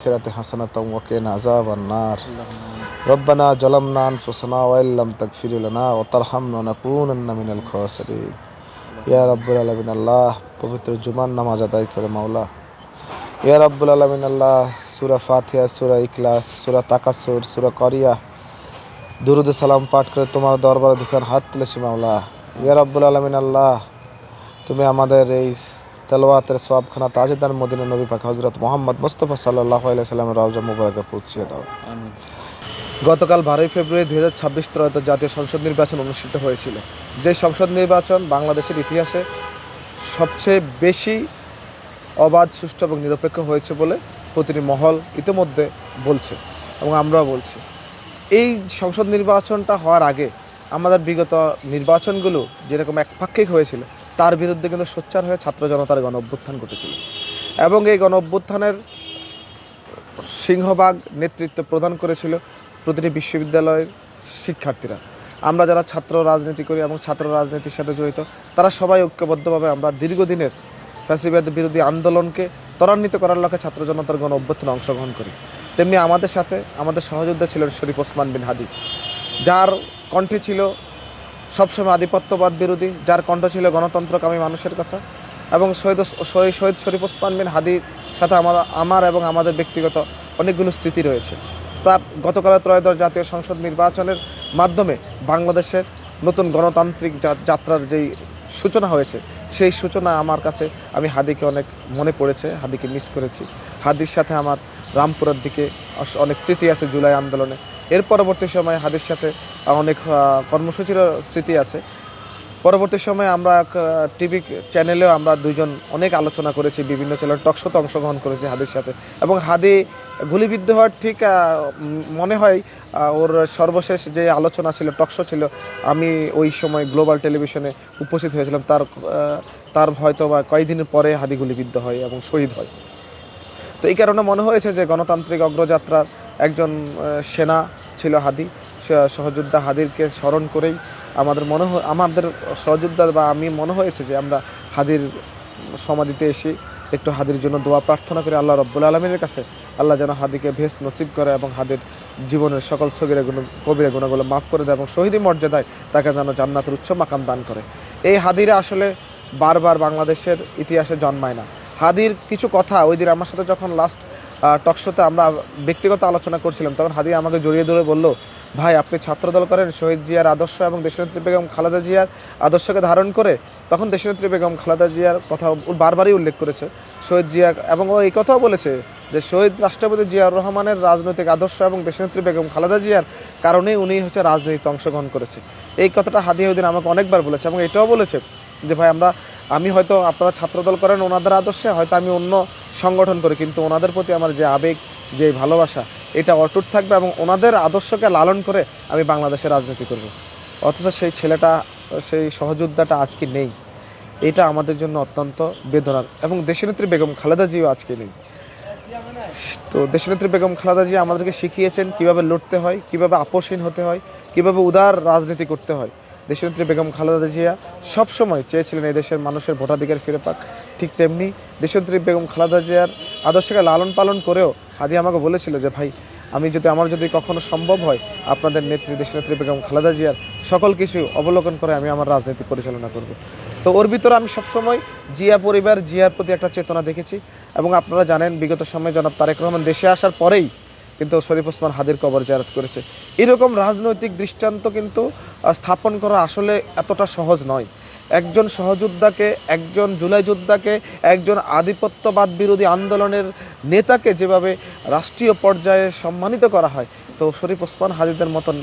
الآخرة حسنة وقنا عذاب النار ربنا ظلمنا أنفسنا وإن لم تغفر لنا وترحمنا لنكونن من الخاسرين ইয়া রাব্বুল আলামিন আল্লাহ পবিত্র জুমার নামাজ আদায় করে মাওলা ইয়া রাব্বুল আলামিন আল্লাহ সূরা ফাতিহা সূরা ইখলাস সূরা তাকাসুর সূরা করিয়া দুরুদ সালাম পাঠ করে তোমার দরবারে দুখান হাত তুলেছি মাওলা ইয়া রাব্বুল আলামিন আল্লাহ তুমি আমাদের এই তেলাওয়াতের সওয়াবখানা তাজদার মদিনা নবী পাক হযরত মুহাম্মদ মুস্তাফা সাল্লাল্লাহু আলাইহি সাল্লামের রওজা মুবারাকে পৌঁছিয়ে দাও আমিন। গতকাল 12 ফেব্রুয়ারি 2026 ত্রয়োদশ জাতীয় সংসদ নির্বাচন অনুষ্ঠিত হয়েছিল। যে সংসদ নির্বাচন বাংলাদেশের ইতিহাসে সবচেয়ে বেশি অবাধ, সুষ্ঠু এবং নিরপেক্ষ হয়েছে বলে প্রতিটি মহল ইতিমধ্যে বলছে এবং আমরাও বলছি। এই সংসদ নির্বাচনটা হওয়ার আগে আমাদের বিগত নির্বাচনগুলো যেরকম একপাক্ষিক হয়েছিল, তার বিরুদ্ধে কিন্তু সোচ্চার হয়ে ছাত্র জনতার গণ অভ্যুত্থান ঘটেছিল এবং এই গণ অভ্যুত্থানের সিংহভাগ নেতৃত্ব প্রদান করেছিল প্রতিটি বিশ্ববিদ্যালয়ের শিক্ষার্থীরা। আমরা যারা ছাত্র রাজনীতি করি এবং ছাত্র রাজনীতির সাথে জড়িত, তারা সবাই ঐক্যবদ্ধভাবে আমরা দীর্ঘদিনের ফ্যাসিবাদ বিরোধী আন্দোলনকে ত্বরান্বিত করার লক্ষ্যে ছাত্র জনতার গণ অভ্যুত্থানে অংশগ্রহণ করি। তেমনি আমাদের সাথে আমাদের সহযোদ্ধা ছিলেন শরীফ ওসমান বিন হাদি, যার কণ্ঠে ছিল সবসময় আধিপত্যবাদ বিরোধী, যার কণ্ঠ ছিল গণতন্ত্রকামী মানুষের কথা। এবং শহীদ শরীফ ওসমান বিন হাদির সাথে আমার এবং আমাদের ব্যক্তিগত অনেকগুলো স্মৃতি রয়েছে। তার গতকালের ত্রয়োদশ জাতীয় সংসদ নির্বাচনের মাধ্যমে বাংলাদেশের নতুন গণতান্ত্রিক যাত্রার যেই সূচনা হয়েছে, সেই সূচনা আমার কাছে আমি হাদিকে অনেক মনে পড়েছে, হাদিকে মিস করেছি। হাদির সাথে আমার রামপুরার দিকে অনেক স্মৃতি আছে জুলাই আন্দোলনে। এর পরবর্তী সময়ে হাদির সাথে অনেক কর্মসূচিরও স্মৃতি আছে। পরবর্তী সময়ে আমরা টিভি চ্যানেলেও আমরা দুইজন অনেক আলোচনা করেছি, বিভিন্ন চ্যানেল টকশোতে অংশগ্রহণ করেছি হাদির সাথে। এবং হাদি গুলিবিদ্ধ হওয়ার ঠিক মনে হয় ওর সর্বশেষ যে আলোচনা ছিল, টকশো ছিল, আমি ওই সময় গ্লোবাল টেলিভিশনে উপস্থিত হয়েছিলাম। তার হয়তো বা কয়েকদিনের পরে হাদি গুলিবিদ্ধ হয় এবং শহীদ হয়। তো এই কারণে মনে হয়েছে যে গণতান্ত্রিক অগ্রযাত্রার একজন সেনা ছিল হাদি। সহযোদ্ধা হাদিরকে স্মরণ করেই আমাদের সহযোদ্ধা বা আমি মনে হয়েছে যে আমরা হাদির সমাধিতে এসে একটু হাদির জন্য দোয়া প্রার্থনা করি আল্লাহ রব্বুল আলমিনের কাছে। আল্লাহ যেন হাদিকে ভেস্ট নসিব করে এবং হাদির জীবনের সকল কবিরা গুণাগুলো মাফ করে দেয় এবং শহীদি মর্যাদায় তাকে যেন জান্নাতের উচ্চ মাকাম দান করে। এই হাদিরা আসলে বারবার বাংলাদেশের ইতিহাসে জন্মায় না। হাদির কিছু কথা ওই দিন আমার সাথে যখন লাস্ট টকশোতে আমরা ব্যক্তিগত আলোচনা করছিলাম, তখন হাদি আমাকে জড়িয়ে ধরে বলল, ভাই আপনি ছাত্রদল করেন, শহীদ জিয়ার আদর্শ এবং দেশনেত্রী বেগম খালেদা জিয়ার আদর্শকে ধারণ করে। তখন দেশনেত্রী বেগম খালেদা জিয়ার কথা বারবারই উল্লেখ করেছে শহীদ জিয়া, এবং ও এই কথাও বলেছে যে শহীদ রাষ্ট্রপতি জিয়াউর রহমানের রাজনৈতিক আদর্শ এবং দেশনেত্রী বেগম খালেদা জিয়ার কারণেই উনি রাজনীতিতে অংশগ্রহণ করেছে। এই কথাটা হাদি ওই দিন আমাকে অনেকবার বলেছে এবং এটাও বলেছে যে ভাই আমি হয়তো আপনারা ছাত্রদল করেন ওনাদের আদর্শে, হয়তো আমি অন্য সংগঠন করি, কিন্তু ওনাদের প্রতি আমার যে আবেগ, যে ভালোবাসা, এটা অটুট থাকবে এবং ওনাদের আদর্শকে লালন করে আমি বাংলাদেশে রাজনীতি করব। অথচ সেই ছেলেটা, সেই সহযোদ্ধাটা আজকে নেই। এটা আমাদের জন্য অত্যন্ত বেদনার। এবং দেশনেত্রী বেগম খালেদা জিও আজকে নেই। তো দেশনেত্রী বেগম খালেদা জি আমাদেরকে শিখিয়েছেন কীভাবে লড়তে হয়, কীভাবে আপোষহীন হতে হয়, কীভাবে উদার রাজনীতি করতে হয়। দেশনেত্রী বেগম খালেদা জিয়া সবসময় চেয়েছিলেন এই দেশের মানুষের ভোটাধিকার ফিরে পাক। ঠিক তেমনি দেশনেত্রী বেগম খালেদা জিয়ার আদর্শকে লালন পালন করেও হাদি আমাকে বলেছিল যে ভাই আমার যদি কখনো সম্ভব হয় আপনাদের নেত্রী দেশনেত্রী বেগম খালেদা জিয়ার সকল কিছু অবলোকন করে আমি আমার রাজনীতি পরিচালনা করব। তো ওর ভিতরে আমি সবসময় জিয়া পরিবার, জিয়ার প্রতি একটা চেতনা দেখেছি। এবং আপনারা জানেন বিগত সময়ে জনাব তারেক রহমান দেশে আসার পরেই কিন্তু শরীফ ওসমান হাদির কবর জিয়ারত করেছে। এরকম রাজনৈতিক দৃষ্টান্ত কিন্তু স্থাপন করা আসলে এতটা সহজ নয়। একজন সহযোদ্ধাকে, একজন জুলাই যোদ্ধাকে, একজন আধিপত্যবাদ বিরোধী আন্দোলনের নেতাকে যেভাবে রাষ্ট্রীয় পর্যায়ে সম্মানিত করা হয়, তো শরীফ ওসমান হাদিদের মতন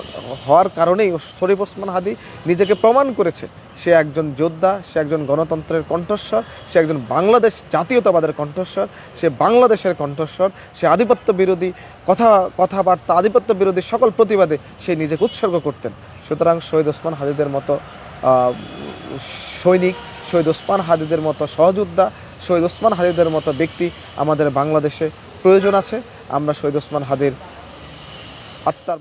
হওয়ার কারণেই শরীফ ওসমান হাদি নিজেকে প্রমাণ করেছে সে একজন যোদ্ধা, সে একজন গণতন্ত্রের কণ্ঠস্বর, সে একজন বাংলাদেশ জাতীয়তাবাদের কণ্ঠস্বর, সে বাংলাদেশের কণ্ঠস্বর, সে আধিপত্য বিরোধী কথাবার্তা, আধিপত্য বিরোধী সকল প্রতিবাদে সে নিজেকে উৎসর্গ করতেন। সুতরাং শহীদ ওসমান হাদিদের মতো সৈনিক, শহীদ ওসমান হাদিদের মতো সহযোদ্ধা, শহীদ ওসমান হাদিদের মতো ব্যক্তি আমাদের বাংলাদেশে প্রয়োজন আছে। আমরা শহীদ ওসমান হাদির আত্মার